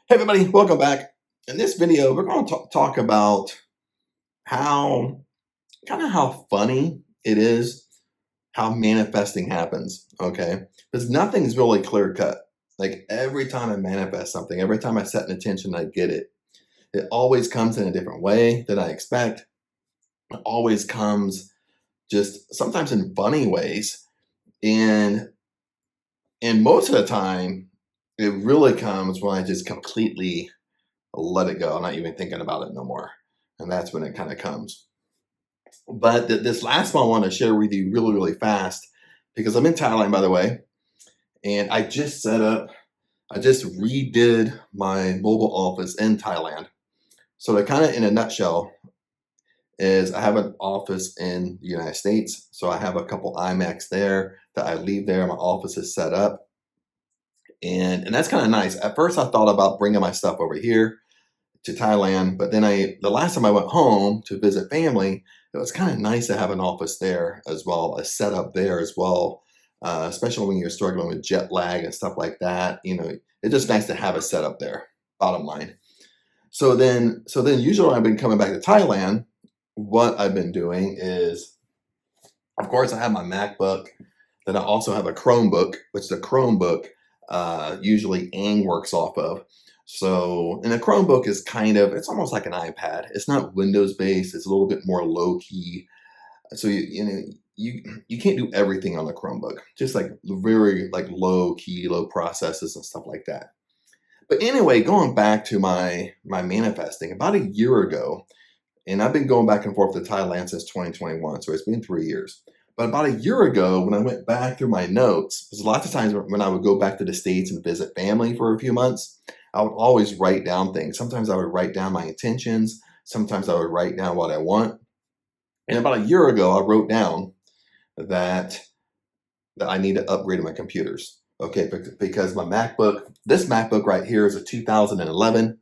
Hey everybody, welcome back. In this video, we're going to talk about how how funny it is how manifesting happens, okay? Because nothing's really clear cut. Like every time I manifest something, every time I set an intention, I get it. It always comes in a different way than I expect. It always comes just sometimes in funny ways. And most of the time, it really comes when I just completely let it go. I'm not even thinking about it no more. And that's when it kind of comes. But this last one I want to share with you really, really fast because I'm in Thailand, by the way. And I just redid my mobile office in Thailand. So, to kind of in a nutshell, is I have an office in the United States. So, I have a couple iMacs there that I leave there. My office is set up. And that's kind of nice. At first, I thought about bringing my stuff over here to Thailand. But then the last time I went home to visit family, it was kind of nice to have an office there as well, a setup there as well. Especially when you're struggling with jet lag and stuff like that, it's just nice to have a setup there. Bottom line. So then, usually when I've been coming back to Thailand, what I've been doing is, of course, I have my MacBook. Then I also have a Chromebook, which the Chromebook usually Ang works off of. So, and a Chromebook is it's almost like an iPad. It's not Windows based. It's a little bit more low key. So you can't do everything on the Chromebook. Just like very like low key, low processes and stuff like that. But anyway, going back to my manifesting, about a year ago, and I've been going back and forth to Thailand since 2021, so it's been 3 years. But about a year ago, when I went back through my notes, because lots of times when I would go back to the States and visit family for a few months, I would always write down things. Sometimes I would write down my intentions. Sometimes I would write down what I want. And about a year ago, I wrote down that I need to upgrade my computers. Okay, because this MacBook right here is a 2011,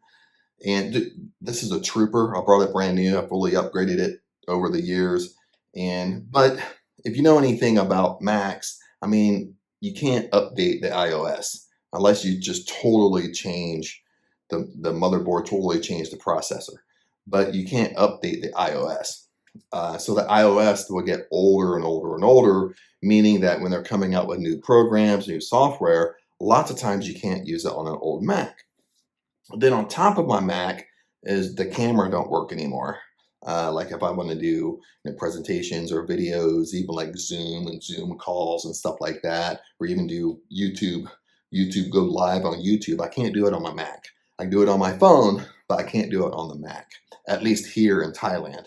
and this is a trooper. I brought it brand new. I fully upgraded it over the years. But if you know anything about Macs, I mean, you can't update the iOS unless you just totally change the motherboard, totally change the processor. But you can't update the iOS. So the iOS will get older and older and older, meaning that when they're coming out with new programs, new software, lots of times you can't use it on an old Mac. Then on top of my Mac is the camera don't work anymore. Like if I want to do presentations or videos, even like Zoom and Zoom calls and stuff like that, or even do YouTube go live on YouTube, I can't do it on my Mac. I can do it on my phone, but I can't do it on the Mac, at least here in Thailand.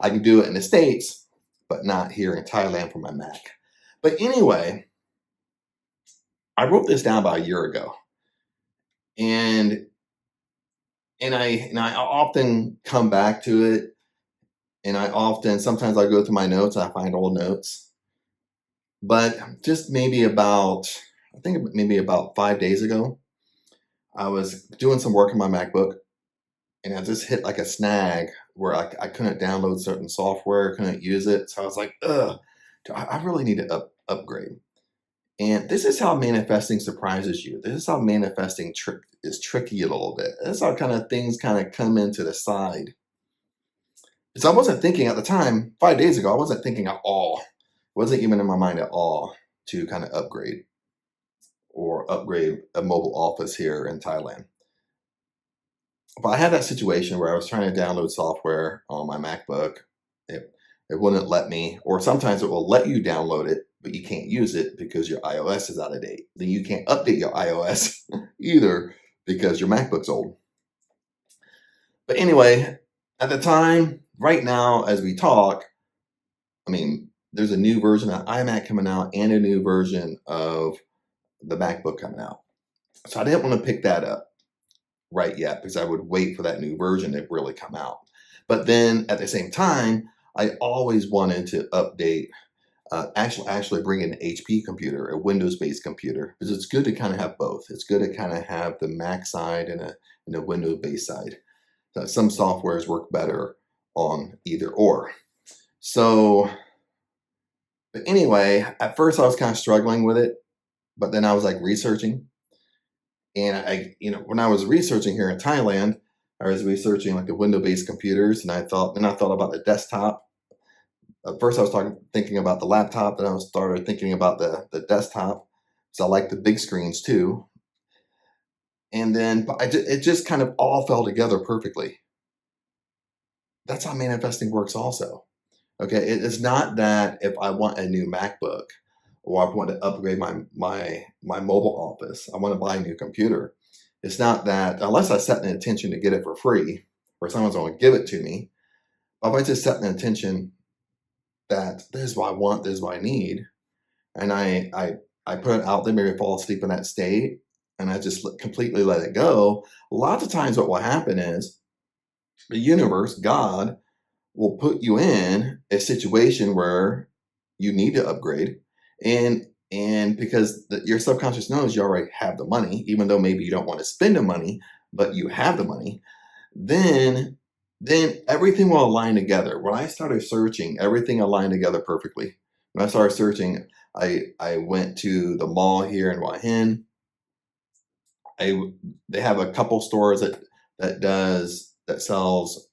I can do it in the States, but not here in Thailand for my Mac. But anyway, I wrote this down about a year ago. And I often come back to it, and sometimes I go through my notes, I find old notes. But just I think maybe about 5 days ago, I was doing some work on my MacBook, and I just hit like a snag where I couldn't download certain software, couldn't use it. So I was like, ugh, I really need to upgrade. And this is how manifesting surprises you. This is how manifesting is tricky a little bit. This is how kind of things kind of come into the side. So I wasn't thinking at the time, 5 days ago, I wasn't thinking at all. It wasn't even in my mind at all to kind of upgrade a mobile office here in Thailand. But I had that situation where I was trying to download software on my MacBook. It wouldn't let me, or sometimes it will let you download it, but you can't use it because your iOS is out of date. Then you can't update your iOS either because your MacBook's old. But anyway, at the time, right now, as we talk, I mean, there's a new version of iMac coming out and a new version of the MacBook coming out. So I didn't want to pick that up right yet because I would wait for that new version to really come out. But then at the same time, I always wanted to update, actually bring in an HP computer, a Windows-based computer, because it's good to kind of have both. It's good to kind of have the Mac side and a Windows-based side. Some softwares work better on either or. So, but anyway, at first I was kind of struggling with it, but then I was like researching, And when I was researching here in Thailand, I was researching like the window-based computers, and I thought about the desktop. At first, I was thinking about the laptop, then I started thinking about the desktop. So I like the big screens too. And then it just kind of all fell together perfectly. That's how manifesting works also. Okay, it is not that if I want a new MacBook or I want to upgrade my mobile office, I want to buy a new computer. It's not that unless I set an intention to get it for free or someone's going to give it to me. If I just set an intention that this is what I want, this is what I need, and I put it out there, maybe fall asleep in that state, and I just completely let it go. Lots of times, what will happen is the universe, God, will put you in a situation where you need to upgrade, and because your subconscious knows you already have the money, even though maybe you don't want to spend the money, but you have the money, then everything will align together. When I started searching, everything aligned together perfectly. When I started searching, I went to the mall here in Hua Hin. They have a couple stores that sells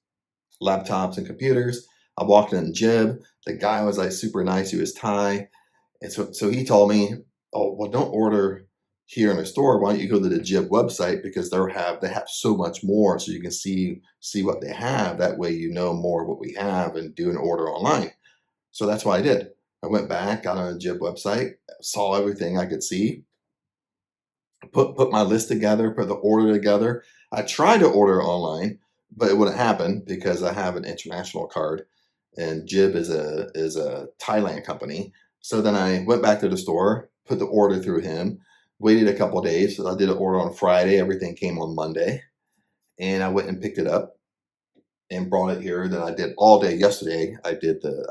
laptops and computers. I walked in Jib. The guy was like super nice. He was Thai. And so he told me, oh, well, don't order here in the store. Why don't you go to the Jib website, because they have so much more, so you can see what they have. That way you know more what we have and do an order online. So that's what I did. I went back, got on the Jib website, saw everything I could see, put my list together, put the order together. I tried to order online, but it wouldn't happen because I have an international card, and Jib is a Thailand company. So then I went back to the store, put the order through him, waited a couple of days. So I did an order on Friday. Everything came on Monday, and I went and picked it up and brought it here. Then I did all day yesterday. I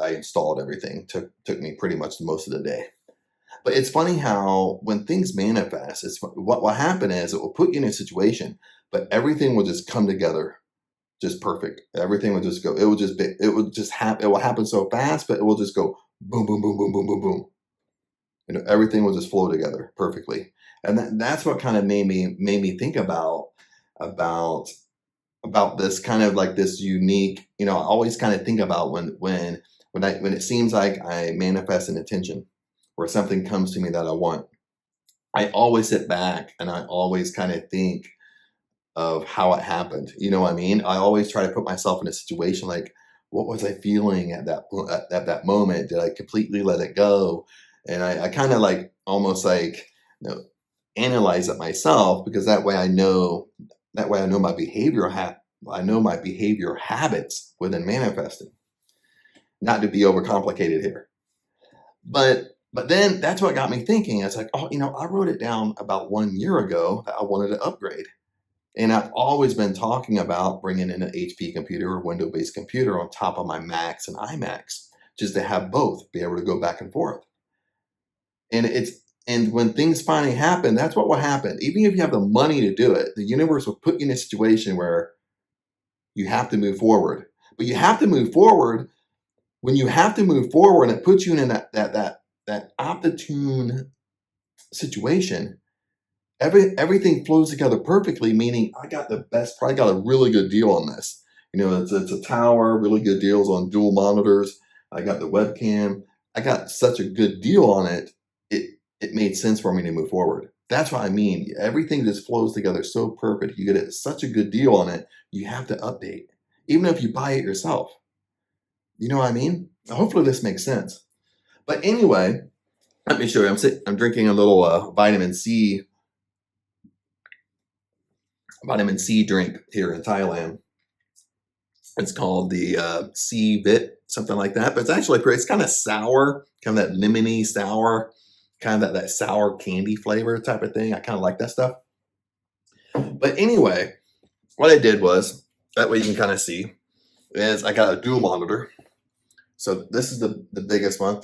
installed everything. Took me pretty much most of the day. But it's funny how when things manifest, it's what will happen is it will put you in a situation, but everything will just come together just perfect. Everything will just go. It will happen so fast, but it will just go boom, boom, boom, boom, boom, boom, boom. Everything will just flow together perfectly. And that's what kind of made me think about this kind of like this unique, I always kind of think about when it seems like I manifest an intention or something comes to me that I want. I always sit back and I always kind of think of how it happened. You know what I mean? I always try to put myself in a situation like, what was I feeling at that moment? Did I completely let it go? And I kind of like almost like analyze it myself, because that way I know my my behavior habits within manifesting. Not to be overcomplicated here, but then that's what got me thinking. It's like, oh, I wrote it down about 1 year ago that I wanted to upgrade. And I've always been talking about bringing in an HP computer or window-based computer on top of my Macs and iMacs, just to have both, be able to go back and forth. And when things finally happen, that's what will happen. Even if you have the money to do it, the universe will put you in a situation where you have to move forward. But you have to move forward. When you have to move forward, and it puts you in that opportune situation, everything flows together perfectly, meaning I got the best price. I got a really good deal on this. It's a tower, really good deals on dual monitors. I got the webcam. I got such a good deal on it. It made sense for me to move forward. That's what I mean. Everything just flows together so perfect. You get such a good deal on it, you have to update, even if you buy it yourself. You know what I mean? Hopefully this makes sense. But anyway, let me show you. I'm drinking a little vitamin C drink here in Thailand. It's called the C Vit, something like that. But it's actually it's kind of sour, kind of that lemony sour, kind of that sour candy flavor type of thing. I kind of like that stuff. But anyway, what I did was, that way you can kind of see, is I got a dual monitor. So this is the biggest one,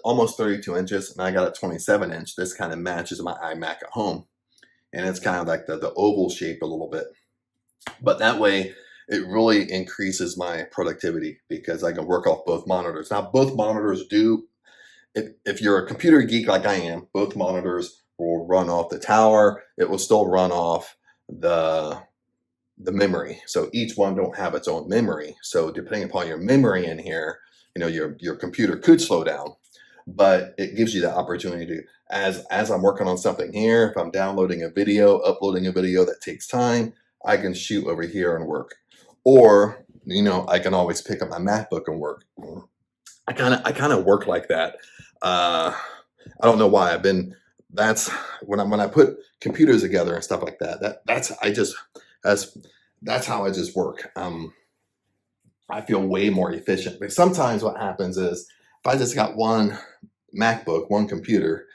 almost 32 inches, and I got a 27 inch. This kind of matches my iMac at home. And it's kind of like the oval shape a little bit. But that way, it really increases my productivity because I can work off both monitors. Now, both monitors do, if you're a computer geek like I am, both monitors will run off the tower. It will still run off the memory. So each one don't have its own memory. So depending upon your memory in here, your computer could slow down, but it gives you the opportunity to, as I'm working on something here, if I'm downloading a video, uploading a video that takes time, I can shoot over here and work. Or, I can always pick up my MacBook and work. I kind of work like that. I don't know why. That's when I put computers together and stuff like that. That's that's how I just work. I feel way more efficient. But sometimes what happens is if I just got one MacBook, one computer,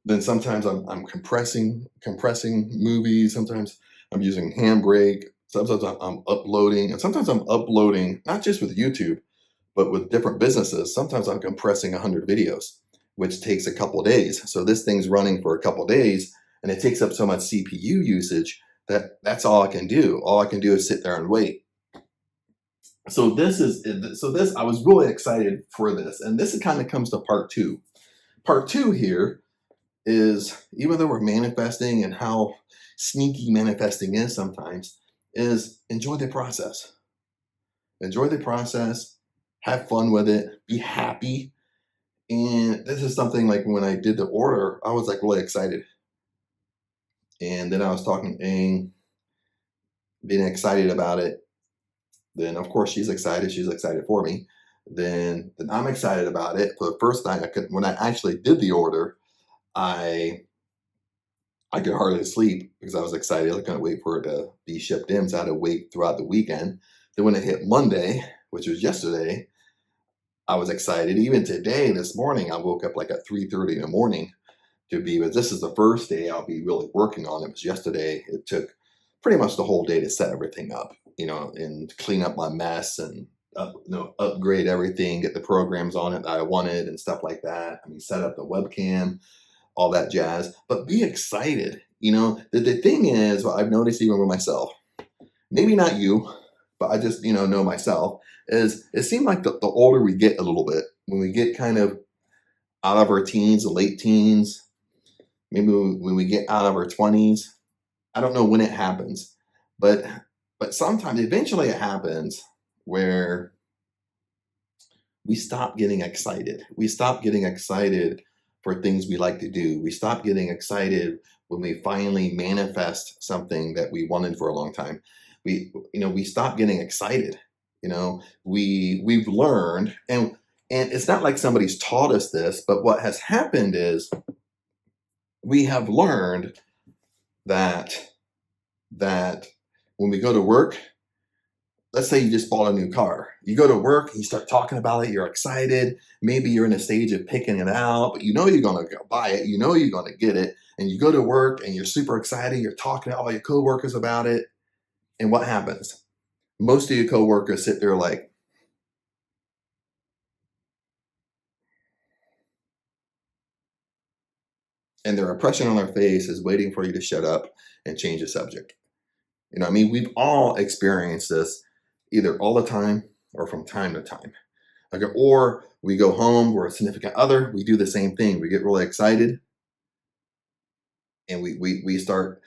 then sometimes I'm compressing movies. Sometimes I'm using Handbrake. Sometimes I'm uploading, and sometimes I'm uploading not just with YouTube, but with different businesses. Sometimes I'm compressing 100 videos, which takes a couple of days. So this thing's running for a couple of days, and it takes up so much CPU usage that's all I can do. All I can do is sit there and wait. So this I was really excited for this, and this kind of comes to part two. Part two here is, even though we're manifesting and how sneaky manifesting is sometimes, is enjoy the process. Enjoy the process, have fun with it, be happy. And this is something like when I did the order, I was like really excited. And then I was talking and being excited about it. Then of course she's excited for me. Then I'm excited about it. For the first time when I actually did the order, I could hardly sleep because I was excited. I couldn't wait for it to be shipped in. So I had to wait throughout the weekend. Then when it hit Monday, which was yesterday, I was excited. Even today, this morning, I woke up like at 3:30 in the morning but this is the first day I'll be really working on it. It was yesterday. It took pretty much the whole day to set everything up, and clean up my mess and upgrade everything, get the programs on it that I wanted and stuff like that. I mean, set up the webcam, all that jazz, but be excited. The thing is, what I've noticed even with myself, maybe not you, but I just, know myself, is it seemed like the older we get a little bit, when we get kind of out of our teens, late teens, maybe when we get out of our 20s, I don't know when it happens, but sometimes eventually it happens where we stop getting excited. We stop getting excited for things we like to do. We stop getting excited when we finally manifest something that we wanted for a long time. We stop getting excited. We've learned, and it's not like somebody's taught us this, but what has happened is we have learned that when we go to work, let's say you just bought a new car. You go to work, you start talking about it, you're excited. Maybe you're in a stage of picking it out, but you're going to go buy it. You're going to get it. And you go to work and you're super excited. You're talking to all your coworkers about it. And what happens? Most of your coworkers sit there like, and their impression on their face is waiting for you to shut up and change the subject. We've all experienced this either all the time or from time to time. Okay, or we go home, we're a significant other, we do the same thing. We get really excited and we start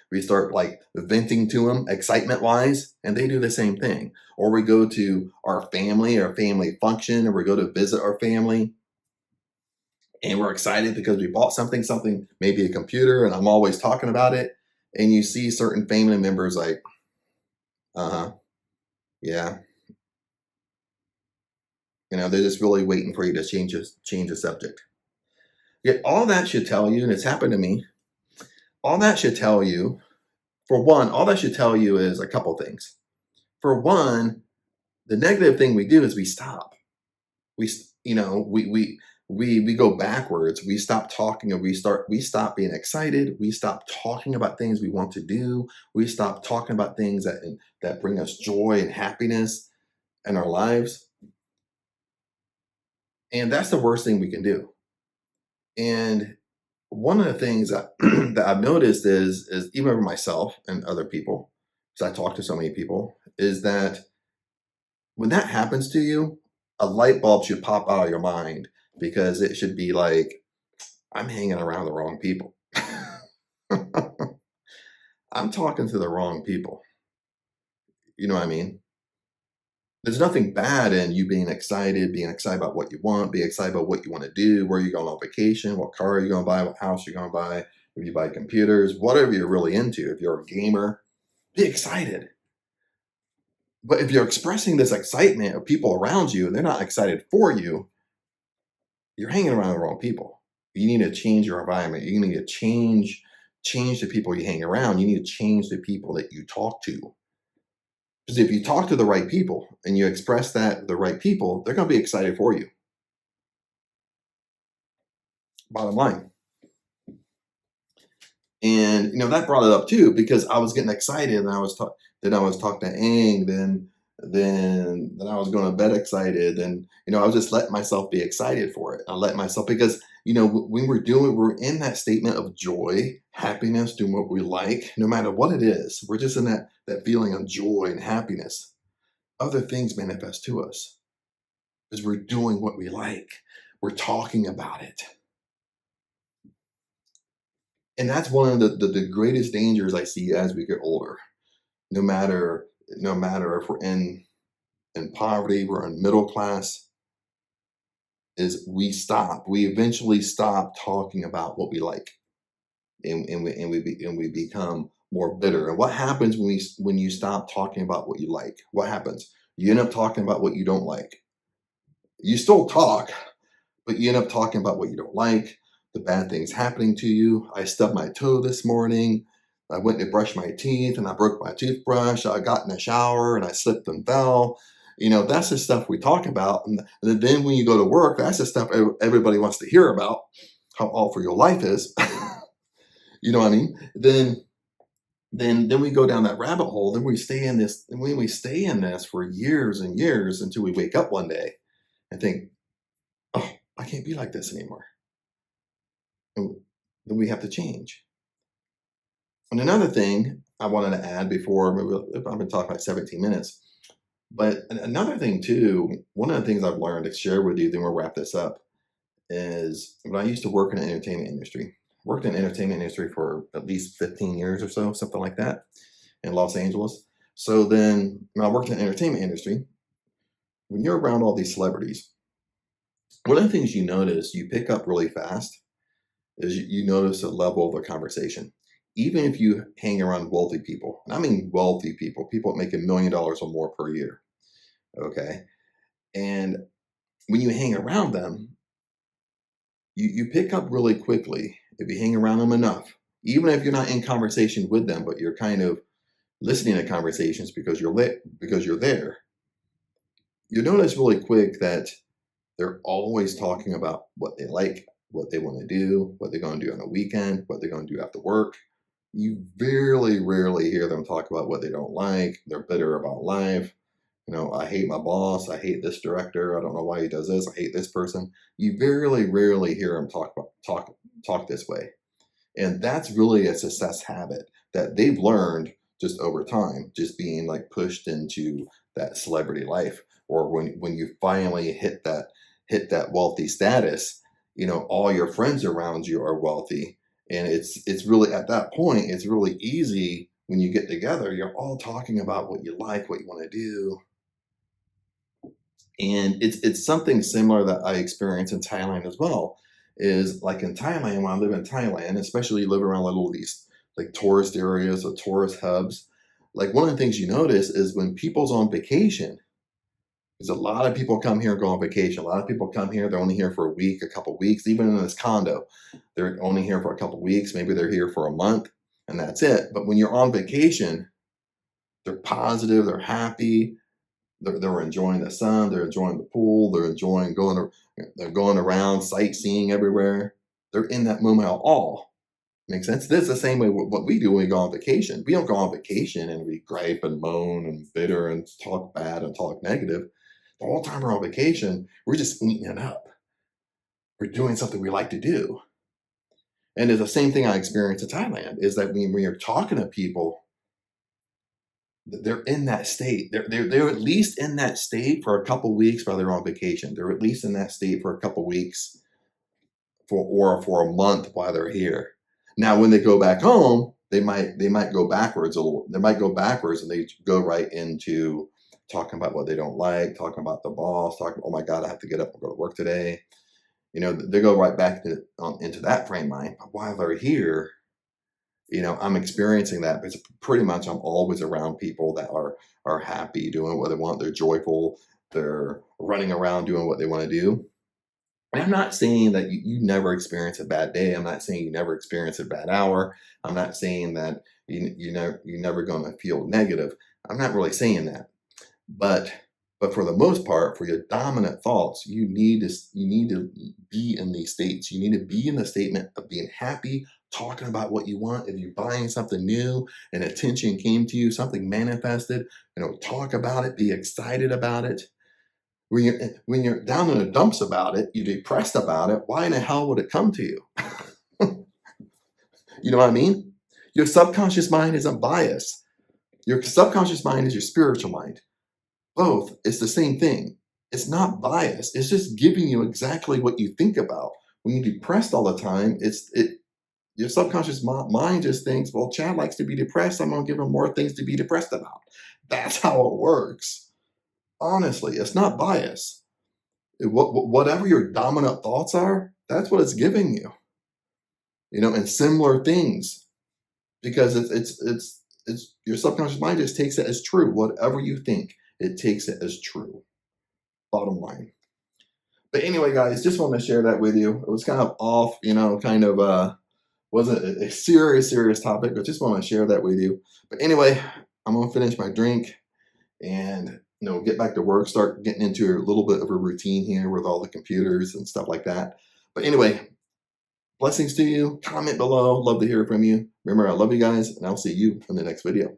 like venting to them excitement wise, and they do the same thing. Or we go to our family function, or we go to visit our family and we're excited because we bought something, maybe a computer, and I'm always talking about it. And you see certain family members like, yeah. They're just really waiting for you to change the subject. Yet all that should tell you, and it's happened to me, all that should tell you, for one, all that should tell you is a couple things. For one, the negative thing we do is we stop. We go backwards. We stop talking, and we stop being excited. We stop talking about things we want to do. We stop talking about things that bring us joy and happiness in our lives. And that's the worst thing we can do. And one of the things that, that I've noticed is even for myself and other people, because I talk to so many people, is that when that happens to you, a light bulb should pop out of your mind, because it should be like, I'm hanging around the wrong people. I'm talking to the wrong people. You know what I mean? There's nothing bad in you being excited about what you want, being excited about what you want to do, where you're going on vacation, what car are you going to buy, what house you're going to buy, if you buy computers, whatever you're really into. If you're a gamer, be excited. But if you're expressing this excitement of people around you and they're not excited for you, you're hanging around the wrong people. You need to change your environment. You need to change the people you hang around. You need to change the people that you talk to. Because if you talk to the right people and you express that to the right people, they're going to be excited for you. Bottom line. And that brought it up too because I was getting excited and then I was talking to Aang, then I was going to bed excited, and I was just letting myself be excited for it. I let myself because when we're in that statement of joy, happiness, doing what we like, no matter what it is, we're just in that feeling of joy and happiness. Other things manifest to us because we're doing what we like. We're talking about it. And that's one of the greatest dangers I see as we get older. No matter if we're in poverty, we're in middle class, is we eventually stop talking about what we like, and we become more bitter. And what happens when you stop talking about what you like? What happens? You end up talking about what you don't like. You still talk, but you end up talking about what you don't like, the bad things happening to you. I stubbed my toe this morning. I went to brush my teeth and I broke my toothbrush. I got in the shower and I slipped and fell. That's the stuff we talk about. And then when you go to work, that's the stuff everybody wants to hear about, how awful your life is. You know what I mean? Then we go down that rabbit hole. Then we stay in this. And when we stay in this for years and years until we wake up one day and think, oh, I can't be like this anymore. And then we have to change. And another thing I wanted to add before, I've been talking about 17 minutes, but another thing too, one of the things I've learned to share with you, then we'll wrap this up, is when I used to work in the entertainment industry. Worked in the entertainment industry for at least 15 years or so, something like that, in Los Angeles. So then when I worked in the entertainment industry, when you're around all these celebrities, one of the things you notice, you pick up really fast, is you notice the level of the conversation. Even if you hang around wealthy people, and I mean wealthy people that make $1 million or more per year, okay? And when you hang around them, you pick up really quickly if you hang around them enough, even if you're not in conversation with them, but you're kind of listening to conversations because you're there. You notice really quick that they're always talking about what they like, what they want to do, what they're going to do on the weekend, what they're going to do after work. You very rarely hear them talk about what they don't like. They're bitter about life. I hate my boss. I hate this director. I don't know why he does this. I hate this person. You very rarely hear them talk this way. And that's really a success habit that they've learned just over time, just being like pushed into that celebrity life. Or when you finally hit that wealthy status, all your friends around you are wealthy. And it's really at that point, it's really easy when you get together, you're all talking about what you like, what you want to do. And it's something similar that I experienced in Thailand as well. Is like in Thailand, when I live in Thailand, especially you live around little these like tourist areas or tourist hubs, like one of the things you notice is when people's on vacation, because a lot of people come here and go on vacation. A lot of people come here, they're only here for a week, a couple weeks, even in this condo. They're only here for a couple weeks, maybe they're here for a month, and that's it. But when you're on vacation, they're positive, they're happy, they're enjoying the sun, they're enjoying the pool, they're going around sightseeing everywhere. They're in that moment of awe. Makes sense? This is the same way what we do when we go on vacation. We don't go on vacation and we gripe and moan and bitter and talk bad and talk negative. The whole time we're on vacation, we're just eating it up. We're doing something we like to do. And it's the same thing I experienced in Thailand, is that when you're talking to people, they're in that state. They're at least in that state for a couple weeks while they're on vacation. They're at least in that state for a couple weeks for a month while they're here. Now, when they go back home, they might go backwards a little. They might go backwards and they go right into talking about what they don't like, talking about the boss, talking, oh my God, I have to get up and go to work today. They go right back into that frame of mind. But while they're here, I'm experiencing that because pretty much I'm always around people that are happy, doing what they want. They're joyful. They're running around doing what they want to do. And I'm not saying that you never experience a bad day. I'm not saying you never experience a bad hour. I'm not saying that you're never going to feel negative. I'm not really saying that. But for the most part, for your dominant thoughts, you need to be in these states. You need to be in the statement of being happy, talking about what you want. If you're buying something new and attention came to you, something manifested, talk about it, be excited about it. When you're down in the dumps about it, you're depressed about it, why in the hell would it come to you? You know what I mean? Your subconscious mind isn't biased. Your subconscious mind is your spiritual mind. Both, it's the same thing. It's not biased. It's just giving you exactly what you think about. When you're depressed all the time, your subconscious mind just thinks, well, Chad likes to be depressed. I'm going to give him more things to be depressed about. That's how it works. Honestly, it's not bias. Whatever your dominant thoughts are, that's what it's giving you. And similar things, because it's your subconscious mind just takes it as true. Whatever you think, it takes it as true. Bottom line. But anyway, guys, just wanted to share that with you. It was kind of off, kind of wasn't a serious topic, but just want to share that with you. But anyway, I'm gonna finish my drink and get back to work, start getting into a little bit of a routine here with all the computers and stuff like that. But anyway, blessings to you. Comment below. Love to hear from you. Remember, I love you guys, and I'll see you in the next video.